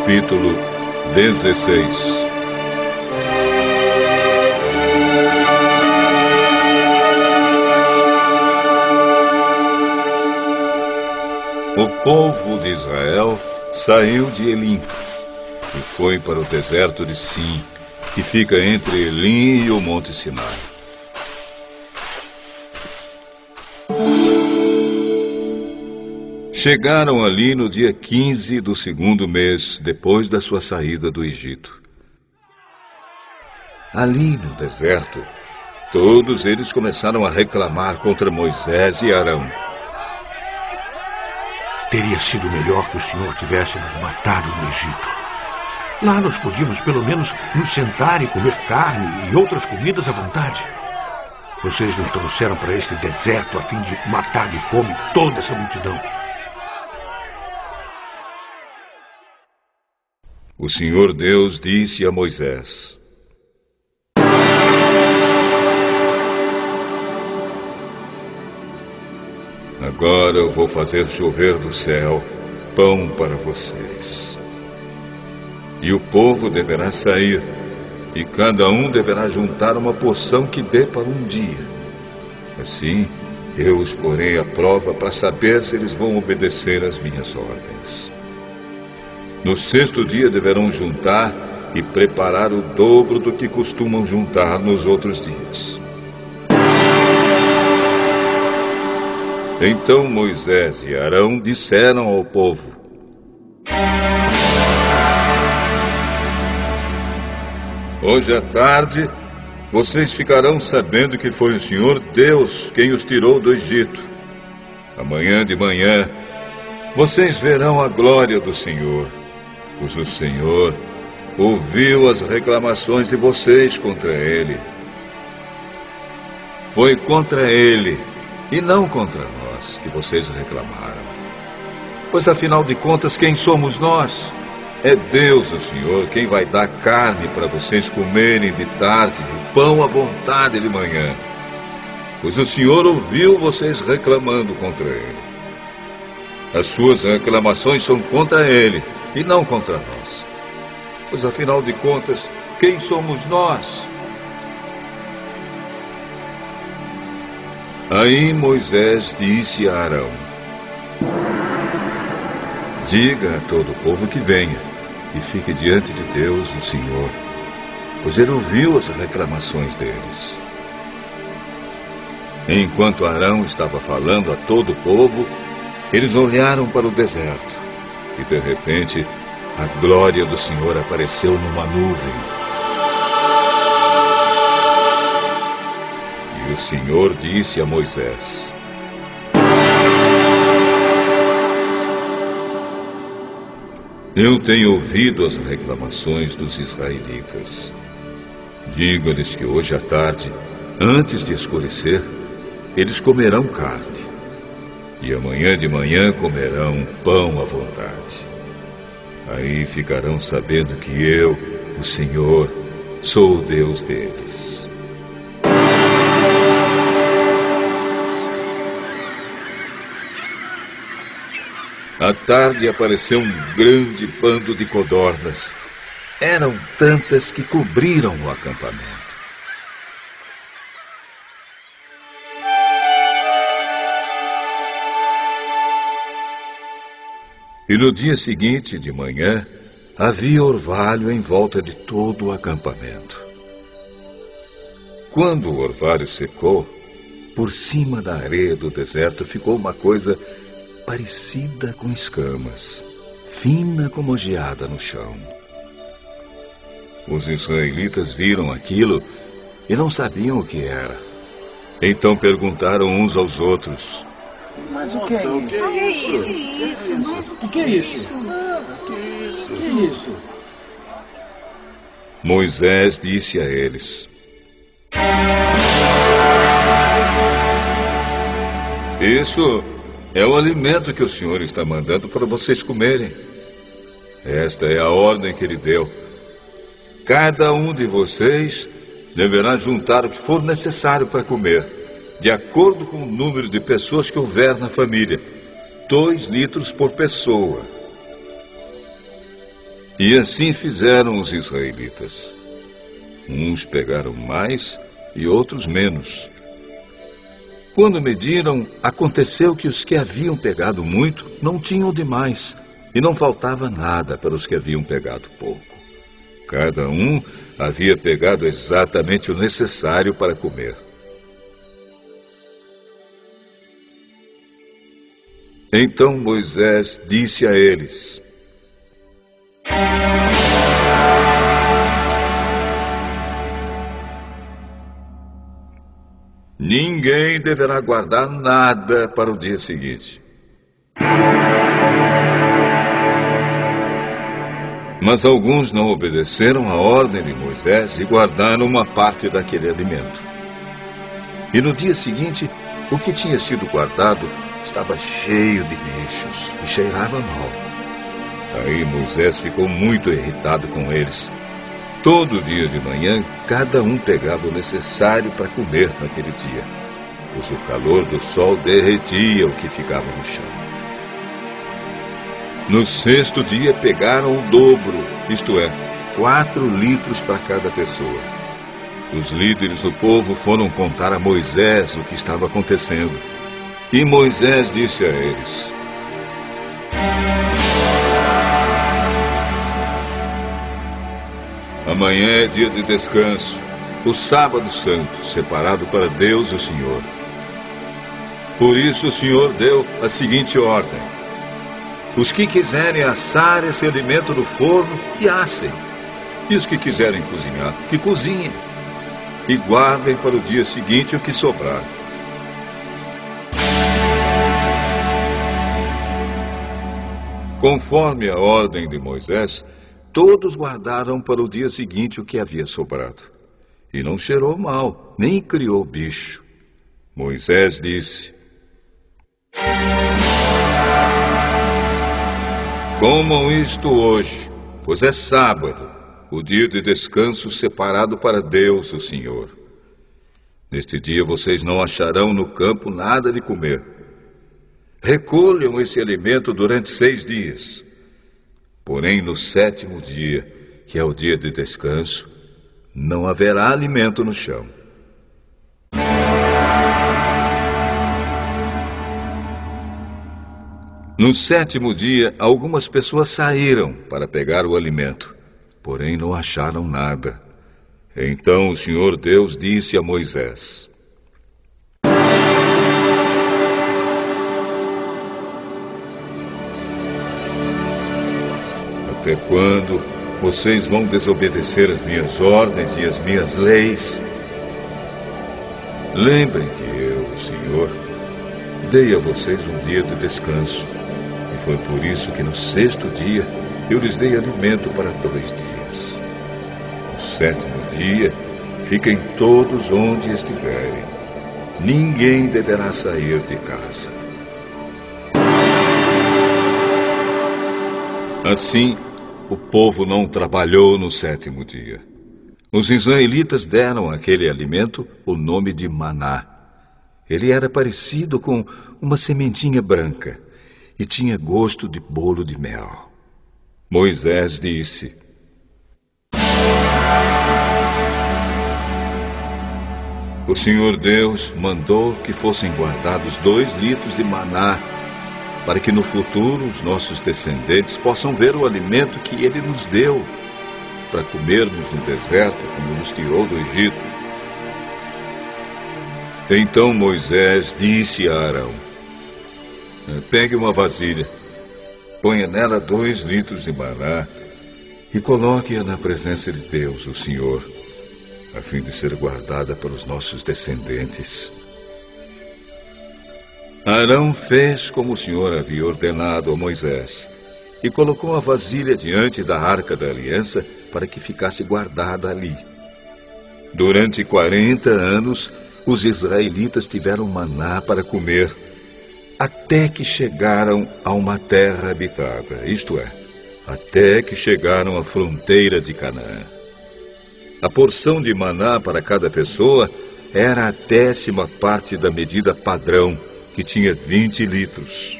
capítulo 16. O povo de Israel saiu de Elim e foi para o deserto de Sim, que fica entre Elim e o Monte Sinai. Chegaram ali no dia 15 do segundo mês, depois da sua saída do Egito. Ali no deserto, todos eles começaram a reclamar contra Moisés e Arão. Teria sido melhor que o Senhor tivesse nos matado no Egito. Lá nós podíamos pelo menos nos sentar e comer carne e outras comidas à vontade. Vocês nos trouxeram para este deserto a fim de matar de fome toda essa multidão. O Senhor Deus disse a Moisés: Agora eu vou fazer chover do céu pão para vocês. E o povo deverá sair, e cada um deverá juntar uma porção que dê para um dia. Assim, eu os porei à prova para saber se eles vão obedecer às minhas ordens. No sexto dia deverão juntar e preparar o dobro do que costumam juntar nos outros dias. Então Moisés e Arão disseram ao povo: Hoje à tarde, vocês ficarão sabendo que foi o Senhor Deus quem os tirou do Egito. Amanhã de manhã, vocês verão a glória do Senhor, pois o Senhor ouviu as reclamações de vocês contra Ele. Foi contra Ele e não contra nós que vocês reclamaram. Pois afinal de contas, quem somos nós? É Deus, o Senhor, quem vai dar carne para vocês comerem de tarde e pão à vontade de manhã. Pois o Senhor ouviu vocês reclamando contra Ele. As suas reclamações são contra Ele e não contra nós. Pois afinal de contas, quem somos nós? Aí Moisés disse a Arão: Diga a todo o povo que venha e fique diante de Deus, o Senhor, pois Ele ouviu as reclamações deles. Enquanto Arão estava falando a todo o povo, eles olharam para o deserto e, de repente, a glória do Senhor apareceu numa nuvem. E o Senhor disse a Moisés: Eu tenho ouvido as reclamações dos israelitas. Diga-lhes que hoje à tarde, antes de escurecer, eles comerão carne. E amanhã de manhã comerão pão à vontade. Aí ficarão sabendo que eu, o Senhor, sou o Deus deles. À tarde apareceu um grande bando de codornas. Eram tantas que cobriram o acampamento. E no dia seguinte, de manhã, havia orvalho em volta de todo o acampamento. Quando o orvalho secou, por cima da areia do deserto ficou uma coisa parecida com escamas, fina como geada no chão. Os israelitas viram aquilo e não sabiam o que era. Então perguntaram uns aos outros: Mas o que é isso? O que é isso? O que é isso? Moisés disse a eles: Isso é o alimento que o Senhor está mandando para vocês comerem. Esta é a ordem que Ele deu. Cada um de vocês deverá juntar o que for necessário para comer, de acordo com o número de pessoas que houver na família. 2 litros por pessoa. E assim fizeram os israelitas. Uns pegaram mais e outros menos. Quando mediram, aconteceu que os que haviam pegado muito não tinham demais, e não faltava nada para os que haviam pegado pouco. Cada um havia pegado exatamente o necessário para comer. Então Moisés disse a eles: ninguém deverá guardar nada para o dia seguinte. Mas alguns não obedeceram à ordem de Moisés e guardaram uma parte daquele alimento. E no dia seguinte, o que tinha sido guardado estava cheio de bichos e cheirava mal. Aí Moisés ficou muito irritado com eles. Todo dia de manhã, cada um pegava o necessário para comer naquele dia, pois o calor do sol derretia o que ficava no chão. No sexto dia, pegaram o dobro, isto é, 4 litros para cada pessoa. Os líderes do povo foram contar a Moisés o que estava acontecendo. E Moisés disse a eles: amanhã é dia de descanso, o sábado santo, separado para Deus o Senhor. Por isso o Senhor deu a seguinte ordem: os que quiserem assar esse alimento no forno, que assem. E os que quiserem cozinhar, que cozinhem. E guardem para o dia seguinte o que sobrar. Conforme a ordem de Moisés, todos guardaram para o dia seguinte o que havia sobrado. E não cheirou mal, nem criou bicho. Moisés disse: comam isto hoje, pois é sábado, o dia de descanso separado para Deus, o Senhor. Neste dia vocês não acharão no campo nada de comer. Recolham esse alimento durante 6 dias. Porém, no 7º dia, que é o dia de descanso, não haverá alimento no chão. No 7º dia, algumas pessoas saíram para pegar o alimento, porém não acharam nada. Então o Senhor Deus disse a Moisés: até quando vocês vão desobedecer as minhas ordens e as minhas leis? Lembrem que eu, o Senhor, dei a vocês um dia de descanso. E foi por isso que no 6º dia eu lhes dei alimento para 2 dias. No 7º dia, fiquem todos onde estiverem. Ninguém deverá sair de casa. Assim, o povo não trabalhou no 7º dia. Os israelitas deram àquele alimento o nome de maná. Ele era parecido com uma sementinha branca e tinha gosto de bolo de mel. Moisés disse: o Senhor Deus mandou que fossem guardados 2 litros de maná, para que no futuro os nossos descendentes possam ver o alimento que Ele nos deu, para comermos no deserto, como nos tirou do Egito. Então Moisés disse a Arão: pegue uma vasilha, ponha nela 2 litros de maná e coloque-a na presença de Deus, o Senhor, a fim de ser guardada pelos nossos descendentes. Arão fez como o Senhor havia ordenado a Moisés e colocou a vasilha diante da Arca da Aliança para que ficasse guardada ali. Durante 40 anos, os israelitas tiveram maná para comer, até que chegaram a uma terra habitada, isto é, até que chegaram à fronteira de Canaã. A porção de maná para cada pessoa era a 10ª parte da medida padrão, que tinha 20 litros.